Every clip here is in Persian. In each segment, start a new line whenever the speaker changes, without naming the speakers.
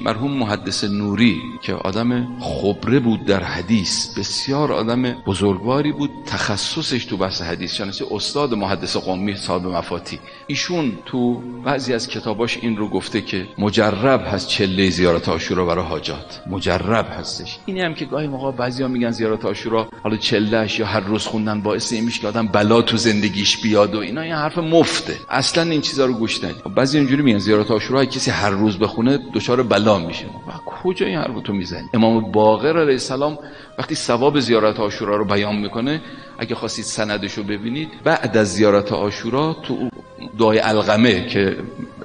مرحوم محدث نوری که آدم خبره بود در حدیث، بسیار آدم بزرگواری بود، تخصصش تو بحث حدیث شناسی، استاد محدث قمی صاحب مفاتی، ایشون تو بعضی از کتاباش این رو گفته که مجرب هست چله زیارت عاشورا برای حاجات، مجرب هستش. اینی هم که گاهی موقع بعضیا میگن زیارت عاشورا حالا چلهش یا هر روز خوندن باعث این میشه که آدم بلا تو زندگیش بیاد و اینا، این حرف مفته، اصلا این چیزا رو گوش ندید. بعضی اینجوری میگن زیارت عاشورا کسی هر روز بخونه دچار بلا میشه. کجا این حرفو تو میزنی؟ امام باقر علیه السلام وقتی ثواب زیارت عاشورا رو بیان میکنه، اگه خواستید سندش رو ببینید، بعد از زیارت عاشورا تو دعای علقمه که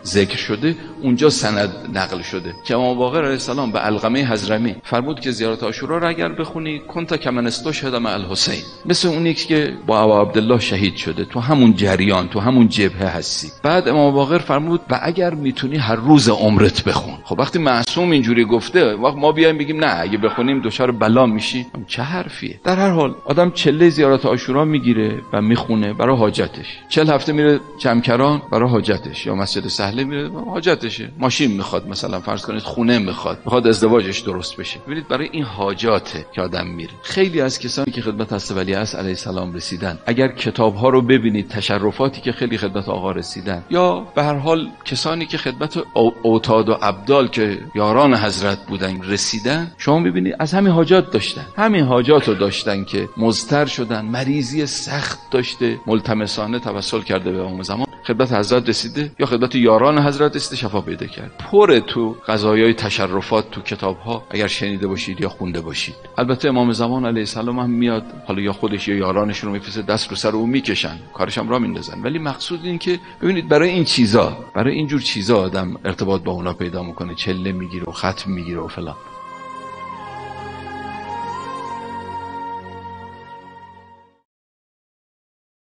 ذکر شده اونجا سند نقل شده که امام باقر علیه السلام به علقمه حضرمی فرمود که زیارت عاشورا رو اگر بخونی کنت کمن استشهد مع الحسین، مثل اونی که با ابا عبدالله شهید شده، تو همون جریان، تو همون جبهه هستی. بعد امام باقر فرمود و اگر میتونی هر روز عمرت بخون. خب وقتی معصوم اینجوری گفته، وقت ما بیایم بگیم نه اگه بخونیم دچار بلا میشی، چه حرفیه؟ در هر حال آدم چله زیارت عاشورا میگیره و میخونه برای حاجتش، 40 هفته میره جمکران برای حاجتش، یا مسجد سهله میره حاجتشه، ماشین میخواد مثلا فرض کنید، خونه میخواد ازدواجش درست بشه. ببینید برای این حاجاته که آدم میره. خیلی از کسانی که خدمت حضرت ولیعصر علیه السلام رسیدن، اگر کتاب‌ها رو ببینید، تشرفاتی که خیلی خدمت آقا رسیدن، یا به هر حال کسانی که خدمت اوتاد و ابدال که یاران حضرت بودن رسیدن، شما ببینید از همین حاجات داشتن، همین حاجات رو داشتن که مضطر شدن، مریضی سخت داشته، ملتمسانه توسل کرده به امام زمان، خدمت حضرت رسیده یا خدمت یاران حضرت رسیده، شفا پیدا کرد. پر تو قضایای تشرفات تو کتاب‌ها اگر شنیده باشید یا خونده باشید. البته امام زمان علیه السلام هم میاد، حالا یا خودش یا یارانش رو میفرسته، دست رو سر او میکشن، کارش هم راه میندازن، ولی مقصود این که ببینید برای این چیزا، برای این جور چیزا آدم ارتباط با اونا پیدا میکنه، چله میگیره و ختم میگیره و فلان.